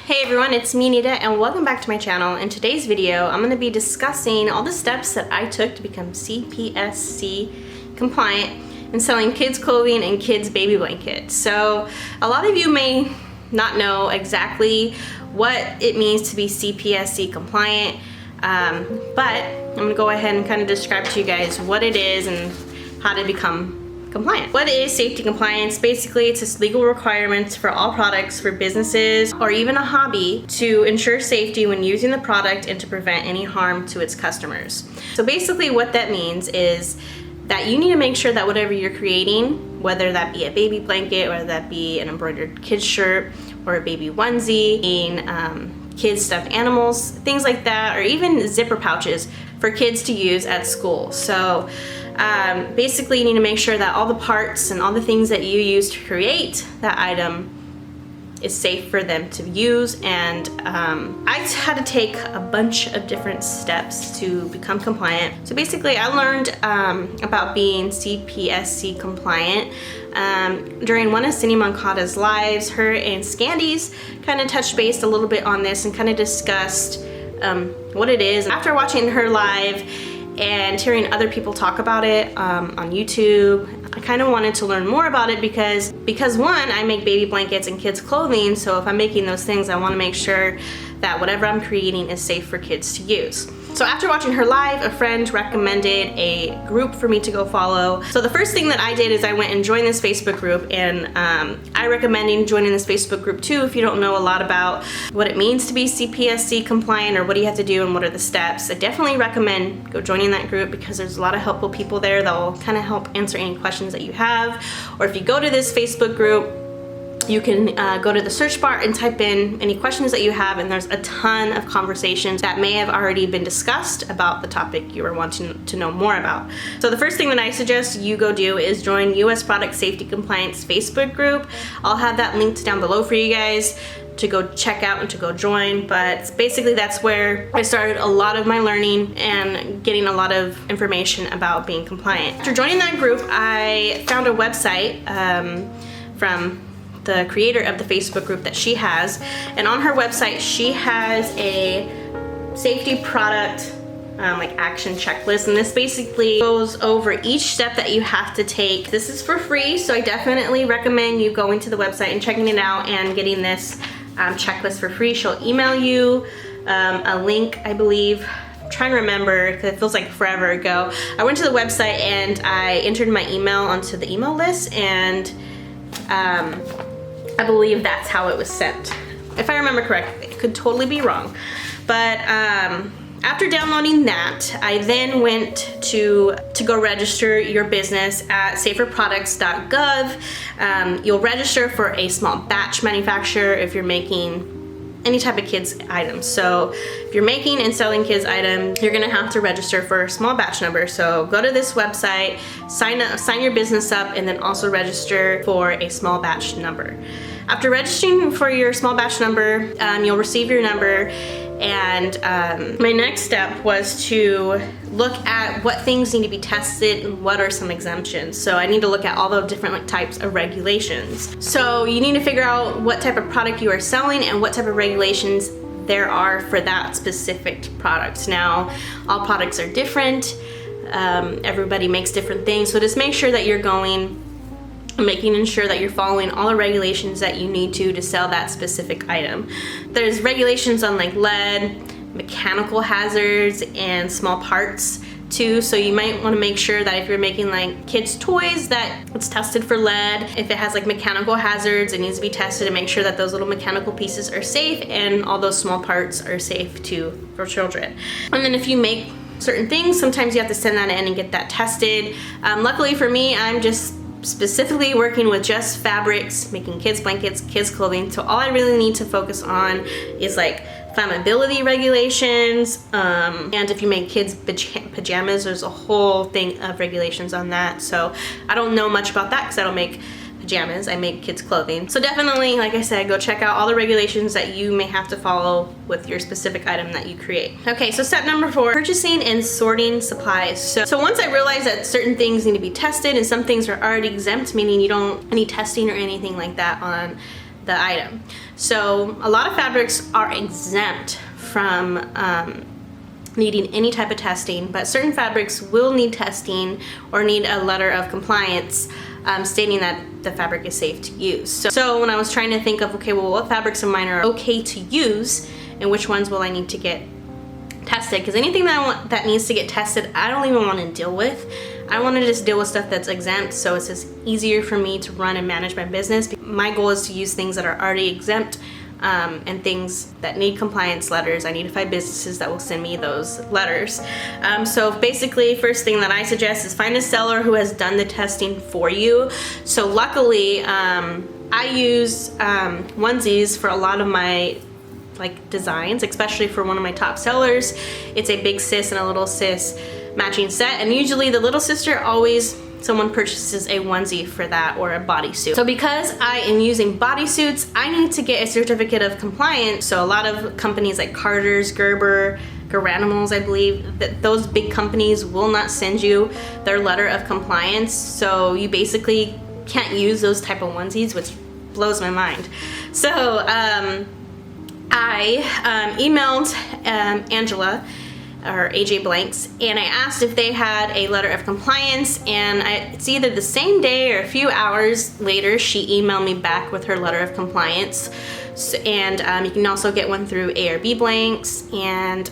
Hey everyone, it's me Nita and welcome back to my channel. In today's video, I'm going to be discussing all the steps that I took to become CPSC compliant in selling kids clothing and kids baby blankets. So a lot of you may not know exactly what it means to be CPSC compliant, but I'm going to go ahead and kind of describe to you guys what it is and how to become compliant. What is safety compliance? Basically, it's just legal requirements for all products for businesses or even a hobby to ensure safety when using the product and to prevent any harm to its customers. So basically what that means is that you need to make sure that whatever you're creating, whether that be a baby blanket, whether that be an embroidered kid's shirt or a baby onesie, kids stuffed animals, things like that, or even zipper pouches for kids to use at school. So basically you need to make sure that all the parts and all the things that you use to create that item is safe for them to use. And I had to take a bunch of different steps to become compliant. So basically I learned about being CPSC compliant during one of Cindy Moncada's lives. Her and Scandy's kind of touched base a little bit on this and kind of discussed what it is. After watching her live and hearing other people talk about it on YouTube, I kind of wanted to learn more about it because one, I make baby blankets and kids clothing, so if I'm making those things, I want to make sure that whatever I'm creating is safe for kids to use. So after watching her live, a friend recommended a group for me to go follow. So the first thing that I did is I went and joined this Facebook group, and I recommend joining this Facebook group too if you don't know a lot about what it means to be CPSC compliant or what do you have to do and what are the steps. I definitely recommend go joining that group because there's a lot of helpful people there that will kind of help answer any questions that you have. Or if you go to this Facebook group, you can go to the search bar and type in any questions that you have, and there's a ton of conversations that may have already been discussed about the topic you are wanting to know more about. So the first thing that I suggest you go do is join US Product Safety Compliance Facebook group. I'll have that linked down below for you guys to go check out and to go join, but basically that's where I started a lot of my learning and getting a lot of information about being compliant. After joining that group, I found a website from the creator of the Facebook group that she has, and on her website she has a safety product like action checklist, and this basically goes over each step that you have to take. This is for free, so I definitely recommend you going to the website and checking it out and getting this checklist for free. She'll email you a link, I believe. I'm trying to remember because it feels like forever ago. I went to the website and I entered my email onto the email list, and I believe that's how it was sent, if I remember correctly. It could totally be wrong. But after downloading that, I then went to go register your business at saferproducts.gov. You'll register for a small batch manufacturer if you're making any type of kids items. So if you're making and selling kids items, you're gonna have to register for a small batch number. So go to this website, sign your business up, and then also register for a small batch number. After registering for your small batch number, you'll receive your number, and my next step was to look at what things need to be tested and what are some exemptions. So I need to look at all the different types of regulations. So you need to figure out what type of product you are selling and what type of regulations there are for that specific product. Now, all products are different. Everybody makes different things. So just make sure that you're making sure that you're following all the regulations that you need to sell that specific item. There's regulations on like lead, mechanical hazards, and small parts too. So you might want to make sure that if you're making like kids toys that it's tested for lead. If it has like mechanical hazards, it needs to be tested to make sure that those little mechanical pieces are safe and all those small parts are safe too for children. And then if you make certain things, sometimes you have to send that in and get that tested. Luckily for me, I'm just specifically working with just fabrics, making kids blankets, kids clothing. So all I really need to focus on is like flammability regulations, and if you make kids pajamas, there's a whole thing of regulations on that. So I don't know much about that because I don't make pajamas, I make kids clothing. So definitely, like I said, go check out all the regulations that you may have to follow with your specific item that you create. Okay, so step number 4, purchasing and sorting supplies. So once I realized that certain things need to be tested and some things are already exempt, meaning you don't any testing or anything like that on the item. So a lot of fabrics are exempt from needing any type of testing, but certain fabrics will need testing or need a letter of compliance stating that the fabric is safe to use. So when I was trying to think of, okay, well, what fabrics of mine are okay to use and which ones will I need to get tested, because anything that needs to get tested, I don't even want to deal with. I want to just deal with stuff that's exempt, so it's just easier for me to run and manage my business. My goal is to use things that are already exempt and things that need compliance letters. I need to find businesses that will send me those letters. So basically, first thing that I suggest is find a seller who has done the testing for you. So luckily, I use onesies for a lot of my designs, especially for one of my top sellers. It's a big sis and a little sis matching set, and usually the little sister, always someone purchases a onesie for that or a bodysuit. So because I am using bodysuits, I need to get a certificate of compliance. So a lot of companies like Carter's, Gerber, Garanimals, I believe, that those big companies will not send you their letter of compliance. So you basically can't use those type of onesies, which blows my mind. So I emailed Angela, or AJ Blanks, and I asked if they had a letter of compliance, and it's either the same day or a few hours later she emailed me back with her letter of compliance. So, and you can also get one through ARB Blanks. And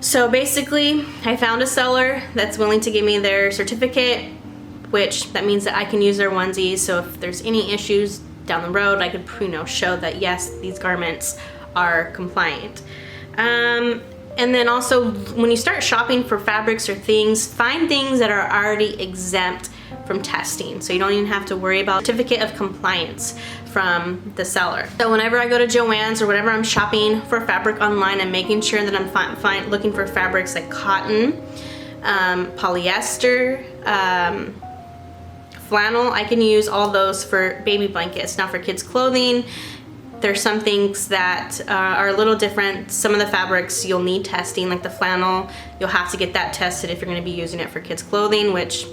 so basically I found a seller that's willing to give me their certificate, which that means that I can use their onesies. So if there's any issues down the road, I could show that yes, these garments are compliant. And then also, when you start shopping for fabrics or things, find things that are already exempt from testing, so you don't even have to worry about certificate of compliance from the seller. So whenever I go to Joann's or whenever I'm shopping for fabric online, I'm making sure that I'm looking for fabrics like cotton, polyester, flannel. I can use all those for baby blankets. Now for kids clothing, there's some things that are a little different. Some of the fabrics you'll need testing, like the flannel, you'll have to get that tested if you're gonna be using it for kids clothing, which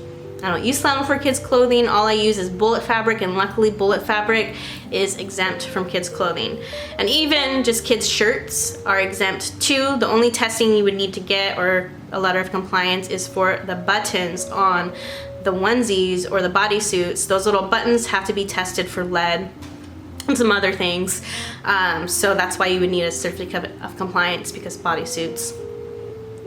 I don't use flannel for kids clothing. All I use is bullet fabric, and luckily bullet fabric is exempt from kids clothing. And even just kids shirts are exempt too. The only testing you would need to get, or a letter of compliance, is for the buttons on the onesies or the bodysuits. Those little buttons have to be tested for lead and some other things. So that's why you would need a certificate of compliance, because bodysuits,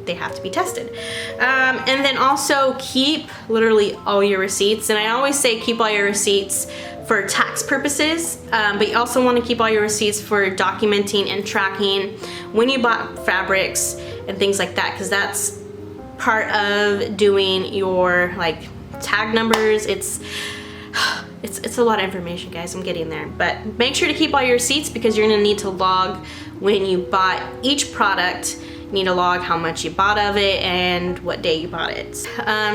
they have to be tested. And then also keep literally all your receipts. And I always say keep all your receipts for tax purposes, but you also want to keep all your receipts for documenting and tracking when you bought fabrics and things like that, because that's part of doing your tag numbers. It's a lot of information, guys. I'm getting there. But make sure to keep all your receipts, because you're gonna need to log when you bought each product. You need to log how much you bought of it and what day you bought it.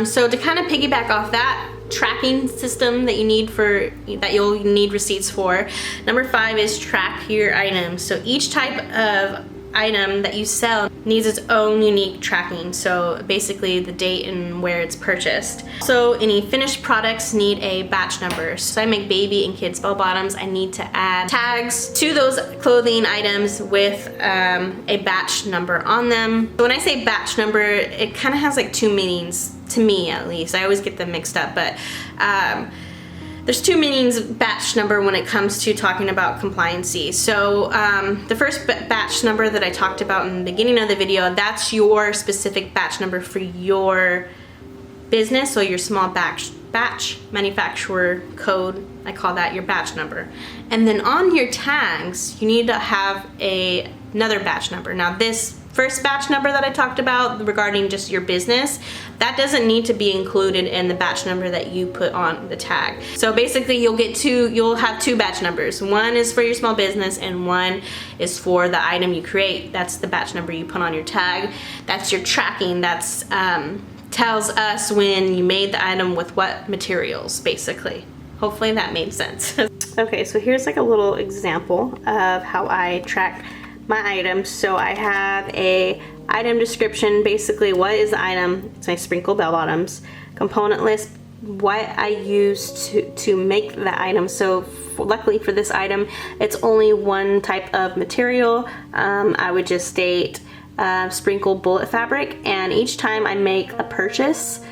So to kind of piggyback off that tracking system that you'll need receipts for, number 5 is track your items. So each type of item that you sell needs its own unique tracking, so basically the date and where it's purchased. So any finished products need a batch number. So I make baby and kids bell bottoms. I need to add tags to those clothing items with a batch number on them. So when I say batch number, it kind of has two meanings, to me at least. I always get them mixed up, but there's 2 meanings of batch number when it comes to talking about compliancy. So the first batch number that I talked about in the beginning of the video, that's your specific batch number for your business, so your small batch manufacturer code. I call that your batch number. And then on your tags, you need to have another batch number. Now this first batch number that I talked about regarding just your business, that doesn't need to be included in the batch number that you put on the tag. So basically you'll have 2 batch numbers. One is for your small business and one is for the item you create. That's the batch number you put on your tag. That's your tracking. That's tells us when you made the item with what materials, basically. Hopefully that made sense. Okay, so here's a little example of how I track my items. So I have a item description, basically what is the item. It's my sprinkle bell bottoms. Component list, what I use to make the item. So luckily for this item, it's only one type of material. I would just state sprinkle bullet fabric, and each time I make a purchase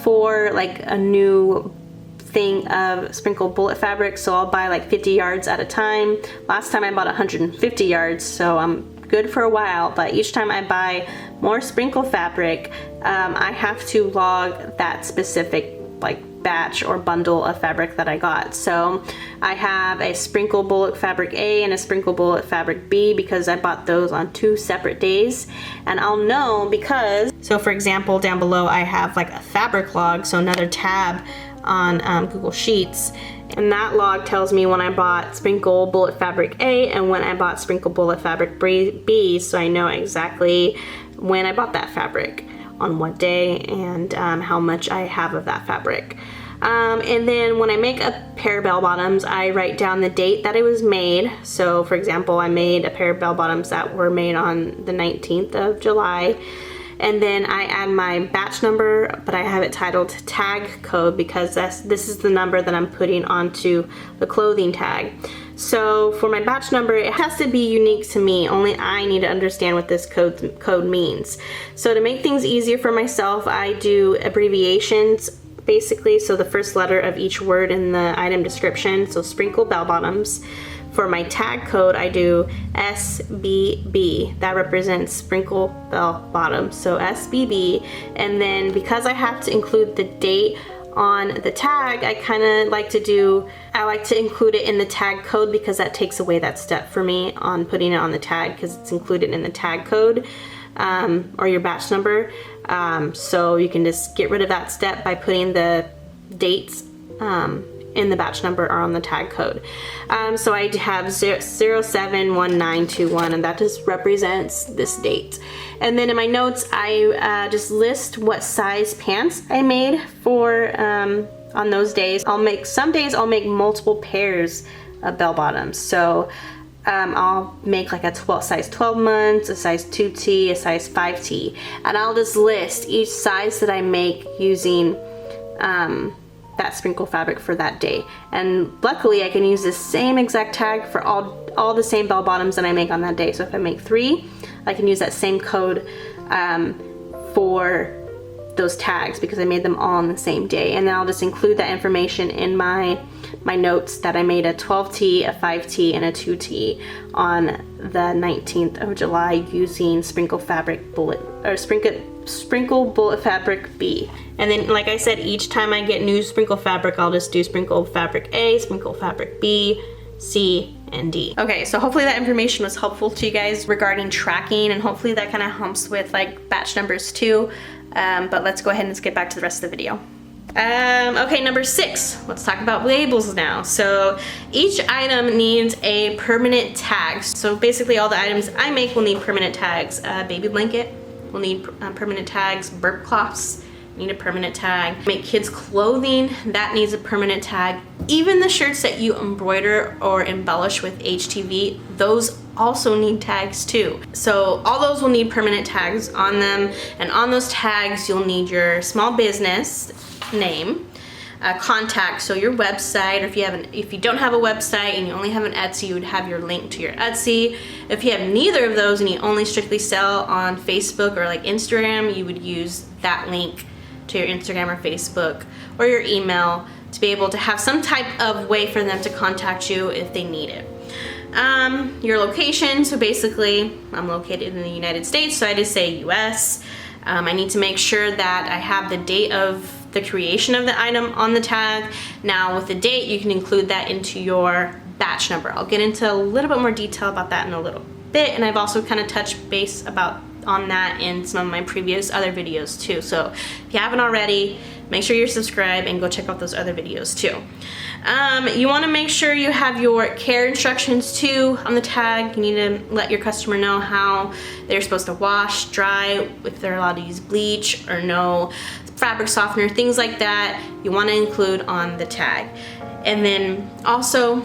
for like a new thing of sprinkle bullet fabric, so I'll buy like 50 yards at a time. Last time I bought 150 yards, so I'm good for a while, but each time I buy more sprinkle fabric, I have to log that specific like batch or bundle of fabric that I got. So I have a sprinkle bullet fabric A and a sprinkle bullet fabric B because I bought those on 2 separate days, and I'll know because, so for example, down below I have like a fabric log, so another tab on Google Sheets, and that log tells me when I bought sprinkle bullet fabric A and when I bought sprinkle bullet fabric B, so I know exactly when I bought that fabric, on what day, and how much I have of that fabric. And then when I make a pair of bell bottoms, I write down the date that it was made. So for example, I made a pair of bell bottoms that were made on the 19th of July. And then I add my batch number, but I have it titled tag code because this is the number that I'm putting onto the clothing tag. So for my batch number, it has to be unique to me. Only I need to understand what this code means. So to make things easier for myself, I do abbreviations basically. So the first letter of each word in the item description. So sprinkle bell bottoms. For my tag code, I do SBB. That represents sprinkle bell bottoms. So SBB. And then because I have to include the date on the tag, I like to include it in the tag code because that takes away that step for me on putting it on the tag, because it's included in the tag code or your batch number. So you can just get rid of that step by putting the dates in the batch number or on the tag code. So I have 071921, and that just represents this date. And then in my notes, I just list what size pants I made for on those days. Some days I'll make multiple pairs of bell bottoms. So I'll make like a size 12 months, a size 2T, a size 5T, and I'll just list each size that I make using that sprinkle fabric for that day. And luckily I can use the same exact tag for all the same bell bottoms that I make on that day. So if I make 3, I can use that same code for those tags because I made them all on the same day. And then I'll just include that information in my notes that I made a 12T, a 5T, and a 2T on the 19th of July using sprinkle bullet fabric B. And then like I said, each time I get new sprinkle fabric, I'll just do sprinkle fabric A, sprinkle fabric B, C, and D. Okay, so hopefully that information was helpful to you guys regarding tracking, and hopefully that kind of helps with like batch numbers too. But let's go ahead and let's get back to the rest of the video. Okay, number 6, let's talk about labels now. So each item needs a permanent tag. So basically all the items I make will need permanent tags. Baby blanket will need permanent tags. Burp cloths need a permanent tag. Make kids clothing, that needs a permanent tag. Even the shirts that you embroider or embellish with HTV, those also need tags too. So all those will need permanent tags on them, and on those tags you'll need your small business name, contact, so your website, or if you don't have a website and you only have an Etsy, you would have your link to your Etsy. If you have neither of those and you only strictly sell on Facebook or like Instagram, you would use that link to your Instagram or Facebook or your email to be able to have some type of way for them to contact you if they need it. Your location, so basically I'm located in the United States, so I just say US. I need to make sure that I have the date of the creation of the item on the tag. Now with the date, you can include that into your batch number. I'll get into a little bit more detail about that in a little bit, and I've also kind of touched base on that in some of my previous other videos too. So if you haven't already, make sure you're subscribed and go check out those other videos too. You want to make sure you have your care instructions too on the tag. You need to let your customer know how they're supposed to wash, dry, if they're allowed to use bleach or no fabric softener, things like that you want to include on the tag. And then also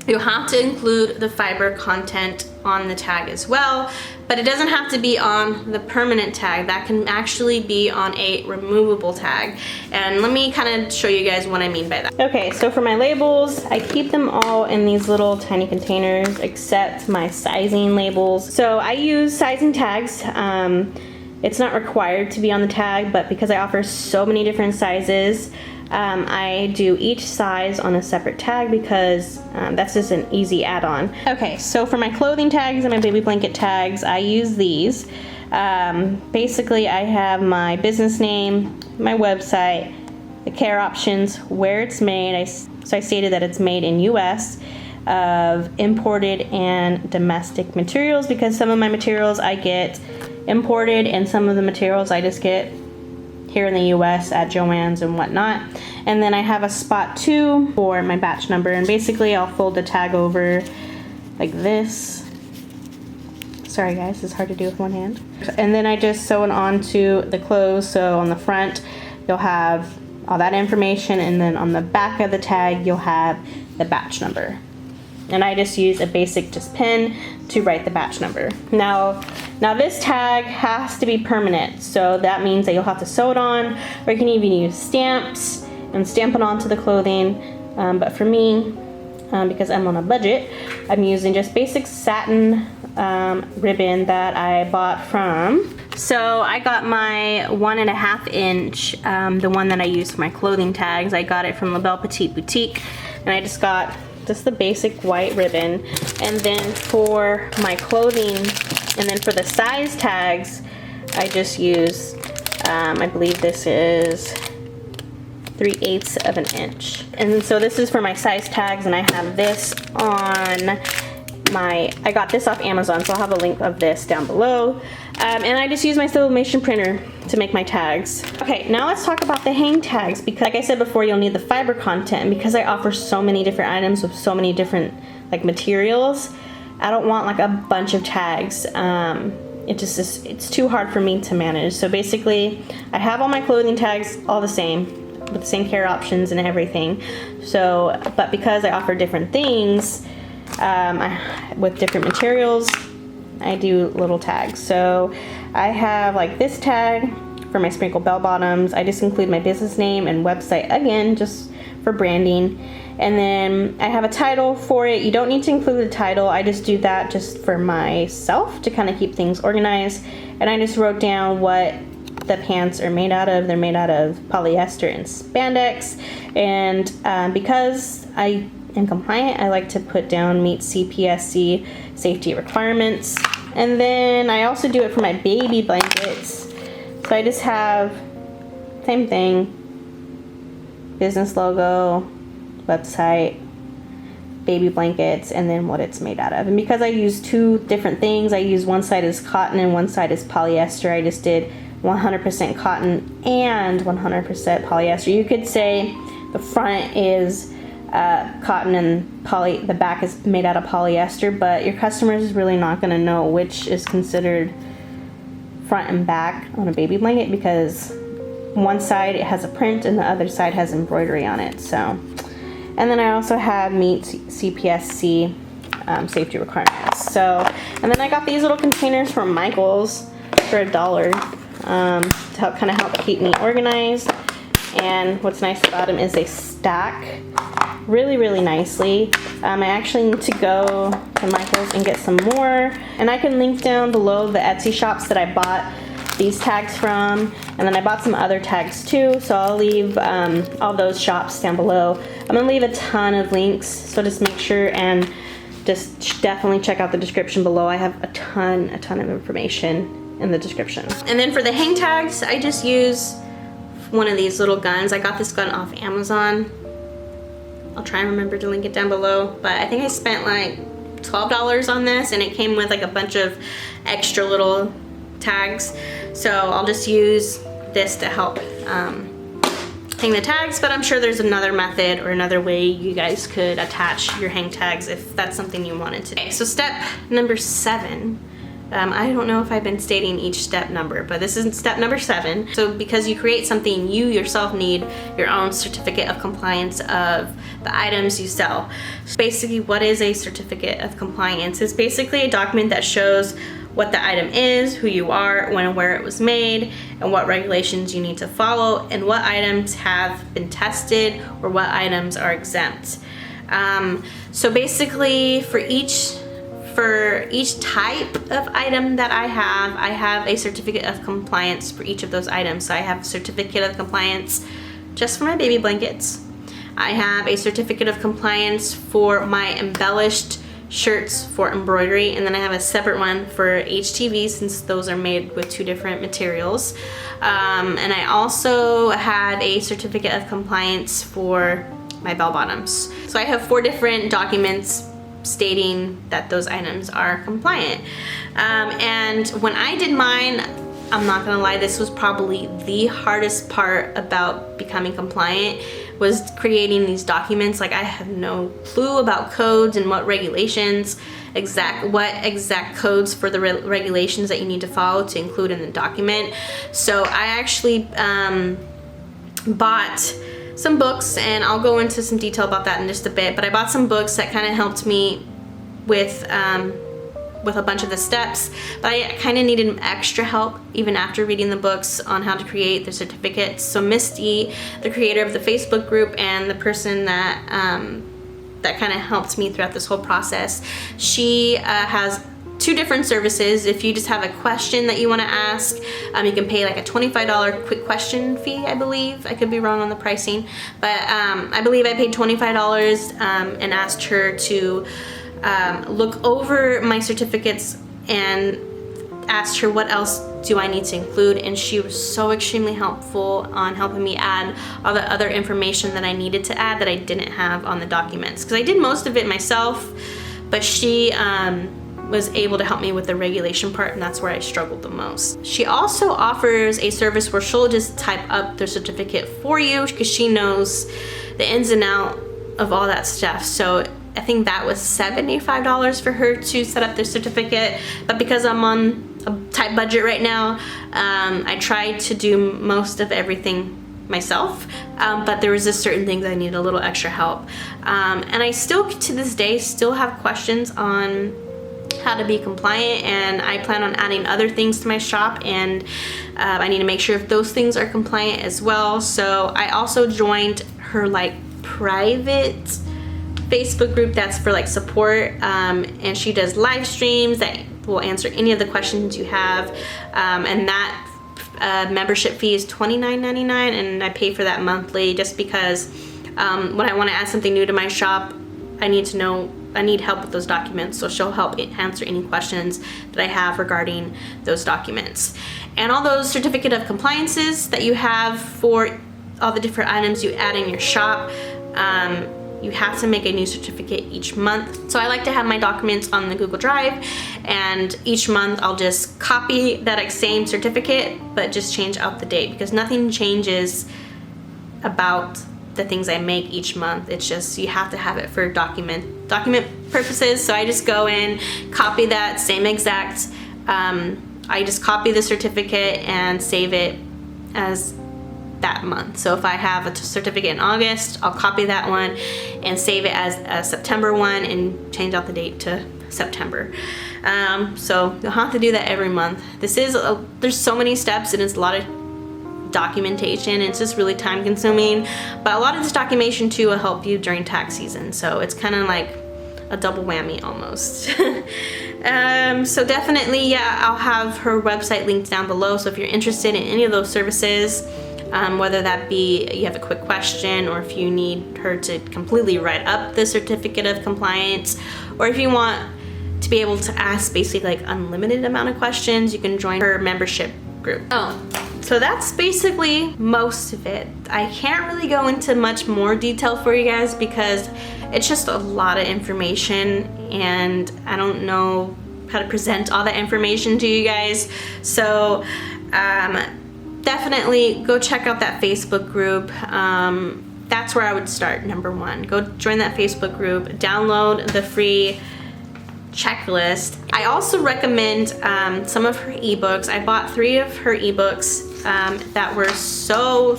You have to include the fiber content on the tag as well, but it doesn't have to be on the permanent tag. That can actually be on a removable tag. And let me kind of show you guys what I mean by that. Okay, so for my labels, I keep them all in these little tiny containers except my sizing labels. So I use sizing tags. It's not required to be on the tag, but because I offer so many different sizes, I do each size on a separate tag because that's just an easy add-on. Okay, so for my clothing tags and my baby blanket tags, I use these. Basically, I have my business name, my website, the care options, where it's made. So I stated that it's made in US, of imported and domestic materials, because some of my materials I get imported and some of the materials I just get here in the US at Joann's and whatnot. And then I have a spot 2 for my batch number, and basically I'll fold the tag over like this. Sorry guys, it's hard to do with one hand. And then I just sew it onto the clothes. So on the front you'll have all that information, and then on the back of the tag you'll have the batch number. And I just use a basic pen to write the batch number. Now this tag has to be permanent, so that means that you'll have to sew it on, or you can even use stamps and stamp it onto the clothing. But for me, because I'm on a budget, I'm using just basic satin ribbon that I bought from. So I got my 1.5 inch, the one that I use for my clothing tags. I got it from La Belle Petite Boutique, and I just got just the basic white ribbon. And then for my clothing, and then for the size tags, I just use, I believe this is 3/8 of an inch. And so this is for my size tags, and I have this on I got this off Amazon, so I'll have a link of this down below. And I just use my sublimation printer to make my tags. Okay, now let's talk about the hang tags, because like I said before, you'll need the fiber content, and because I offer so many different items with so many different like materials, I don't want like a bunch of tags. It's too hard for me to manage. So basically, I have all my clothing tags all the same, with the same care options and everything. So, but because I offer different things, with different materials, I do little tags. So I have like this tag for my sprinkle bell bottoms. I just include my business name and website, again, just for branding. And then I have a title for it. You don't need to include the title. I just do that just for myself to kind of keep things organized. And I just wrote down what the pants are made out of. They're made out of polyester and spandex. And because I am compliant, I like to put down meet CPSC safety requirements. And then I also do it for my baby blankets. So I just have, same thing, business logo, website, baby blankets, and then what it's made out of. And because I use 2 different things, I use one side is cotton and one side is polyester. I just did 100% cotton and 100% polyester. You could say the front is cotton and the back is made out of polyester, but your customers is really not going to know which is considered front and back on a baby blanket, because one side it has a print and the other side has embroidery on it. So, and then I also have meet CPSC safety requirements. So, and then I got these little containers from Michael's for $1 to kind of help keep me organized. And what's nice about them is they stack really nicely. I actually need to go to Michael's and get some more, and I can link down below the Etsy shops that I bought these tags from, and then I bought some other tags too, so I'll leave all those shops down below. I'm gonna leave a ton of links, so just make sure and just definitely check out the description below. I have a ton of information in the description. And then for the hang tags, I just use one of these little guns. I got this gun off Amazon. I'll try and remember to link it down below, but I think I spent like $12 on this, and it came with like a bunch of extra little tags. So I'll just use this to help hang the tags, but I'm sure there's another method or another way you guys could attach your hang tags if that's something you wanted to do. Okay, so step number 7 I don't know if I've been stating each step number, but this is step number 7. So because you create something, you yourself need your own certificate of compliance of the items you sell. So basically, what is a certificate of compliance? It's basically a document that shows what the item is, who you are, when and where it was made, and what regulations you need to follow, and what items have been tested or what items are exempt. So basically, for each type of item that I have a certificate of compliance for each of those items. So I have a certificate of compliance just for my baby blankets. I have a certificate of compliance for my embellished shirts for embroidery, and then I have a separate one for HTV since those are made with 2 different materials. And I also had a certificate of compliance for my bell bottoms. So I have 4 different documents stating that those items are compliant. And when I did mine, I'm not gonna lie, this was probably the hardest part about becoming compliant, was creating these documents. Like, I have no clue about codes and what regulations, what exact codes for the regulations that you need to follow to include in the document. So I actually bought some books, and I'll go into some detail about that in just a bit, but I bought some books that kind of helped me with a bunch of the steps, but I kind of needed extra help even after reading the books on how to create the certificates. So Misty, the creator of the Facebook group and the person that kind of helped me throughout this whole process, she has 2 different services. If you just have a question that you want to ask, you can pay like a $25 quick question fee, I believe. I could be wrong on the pricing, but I believe I paid $25 and asked her to look over my certificates and asked her what else do I need to include, and she was so extremely helpful on helping me add all the other information that I needed to add that I didn't have on the documents, because I did most of it myself, but she was able to help me with the regulation part, and that's where I struggled the most. She also offers a service where she'll just type up the certificate for you, because she knows the ins and out of all that stuff. So I think that was $75 for her to set up the certificate, but because I'm on a tight budget right now, I tried to do most of everything myself, but there was just certain things I needed a little extra help. And I still, to this day, still have questions on how to be compliant, and I plan on adding other things to my shop, and I need to make sure if those things are compliant as well. So I also joined her like private Facebook group that's for like support, and she does live streams that will answer any of the questions you have, and that membership fee is $29.99, and I pay for that monthly just because when I want to add something new to my shop, I need help with those documents, so she'll help answer any questions that I have regarding those documents. And all those certificate of compliances that you have for all the different items you add in your shop, you have to make a new certificate each month. So I like to have my documents on the Google Drive, and each month I'll just copy that same certificate but just change out the date, because nothing changes about the things I make each month. It's just you have to have it for document purposes. So I just go in, copy that same exact, I just copy the certificate and save it as that month. So if I have a certificate in August, I'll copy that one and save it as a September one and change out the date to September. So you'll have to do that every month. There's so many steps, and it's a lot of documentation. It's just really time consuming, but a lot of this documentation too will help you during tax season, so it's kind of like a double whammy almost. So definitely, yeah, I'll have her website linked down below, so if you're interested in any of those services, whether that be you have a quick question, or if you need her to completely write up the certificate of compliance, or if you want to be able to ask basically like unlimited amount of questions, you can join her membership group. So that's basically most of it. I can't really go into much more detail for you guys because it's just a lot of information, and I don't know how to present all that information to you guys. So definitely go check out that Facebook group. That's where I would start. Number 1, go join that Facebook group, download the free checklist. I also recommend some of her ebooks. I bought 3 of her ebooks that were so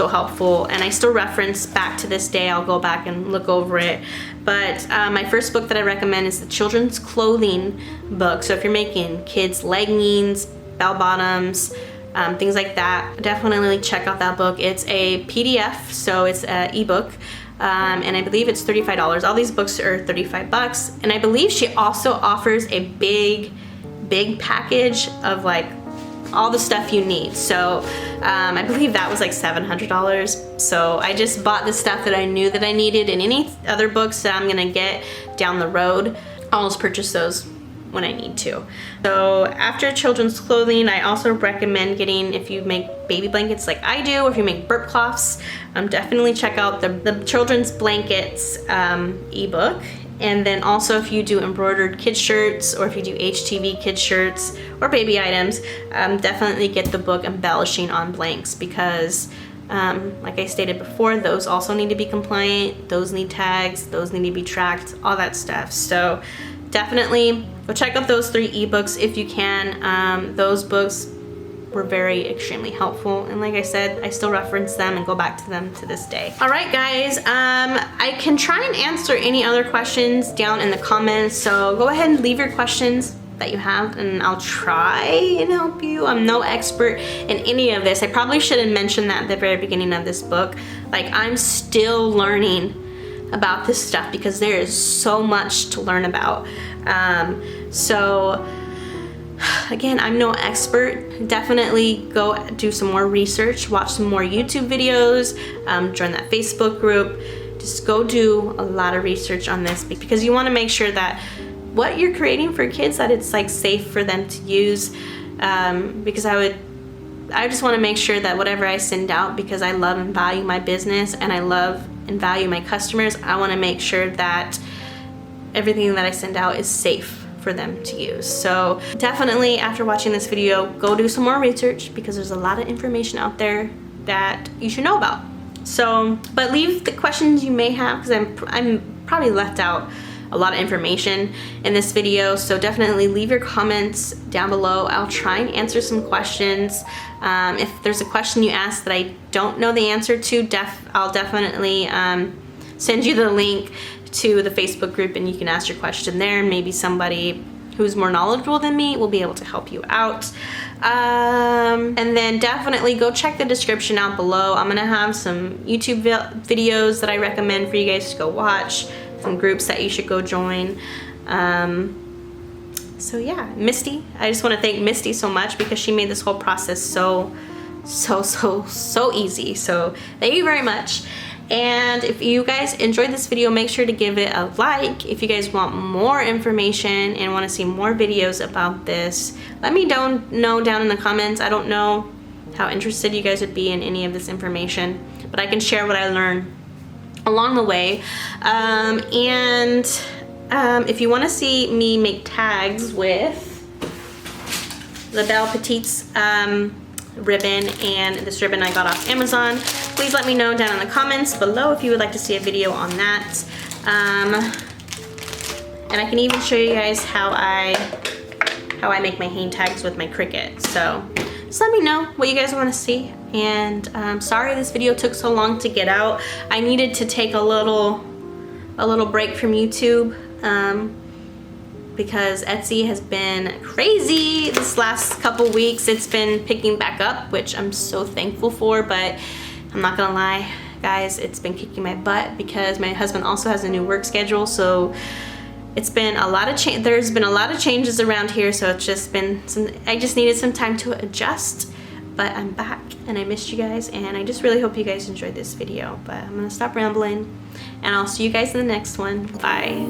helpful, and I still reference back to this day. I'll go back and look over it. But my first book that I recommend is the children's clothing book. So if you're making kids leggings, bell bottoms, things like that, definitely check out that book. It's a PDF, so it's an ebook. And I believe it's $35. All these books are 35 bucks. And I believe she also offers a big package of like all the stuff you need. So I believe that was like $700. So I just bought the stuff that I knew that I needed, and any other books that I'm gonna get down the road, I'll just purchase those when I need to. So after children's clothing, I also recommend getting, if you make baby blankets like I do, or if you make burp cloths, definitely check out the children's blankets ebook. And then also if you do embroidered kid shirts, or if you do HTV kid shirts or baby items, definitely get the book Embellishing on Blanks, because like I stated before, those also need to be compliant, those need tags, those need to be tracked, all that stuff. So definitely go check out those 3 ebooks if you can. Those books were extremely helpful, and like I said, I still reference them and go back to them to this day. All right, guys, I can try and answer any other questions down in the comments, so go ahead and leave your questions that you have, and I'll try and help you. I'm no expert in any of this. I probably should have mentioned that at the very beginning of this book. Like, I'm still learning about this stuff because there is so much to learn about. So again, I'm no expert. Definitely go do some more research, watch some more YouTube videos, join that Facebook group. Just go do a lot of research on this, because you want to make sure that what you're creating for kids, that it's like safe for them to use. Because I just want to make sure that whatever I send out, because I love and value my business and I love and value my customers, I want to make sure that everything that I send out is safe for them to use. So definitely after watching this video, go do some more research, because there's a lot of information out there that you should know about. So, but leave the questions you may have, because I'm probably left out a lot of information in this video. So definitely leave your comments down below. I'll try and answer some questions. If there's a question you ask that I don't know the answer to, I'll definitely send you the link to the Facebook group, and you can ask your question there, and maybe somebody who's more knowledgeable than me will be able to help you out. And then definitely go check the description out below. I'm gonna have some YouTube videos that I recommend for you guys to go watch, some groups that you should go join. So yeah, Misty, I just want to thank Misty so much, because she made this whole process so easy. So thank you very much. And if you guys enjoyed this video, make sure to give it a like. If you guys want more information and want to see more videos about this, let me know down in the comments. I don't know how interested you guys would be in any of this information, but I can share what I learned along the way. If you want to see me make tags with the Belle Petites ribbon and this ribbon I got off Amazon, please let me know down in the comments below if you would like to see a video on that. And I can even show you guys how I make my hang tags with my Cricut. So just let me know what you guys want to see. And sorry this video took so long to get out. I needed to take a little break from YouTube because Etsy has been crazy this last couple weeks. It's been picking back up, which I'm so thankful for, but I'm not gonna lie, guys, it's been kicking my butt because my husband also has a new work schedule. So it's been a lot of there's been a lot of changes around here, so it's just been I just needed some time to adjust, but I'm back and I missed you guys, and I just really hope you guys enjoyed this video. But I'm gonna stop rambling and I'll see you guys in the next one. Bye.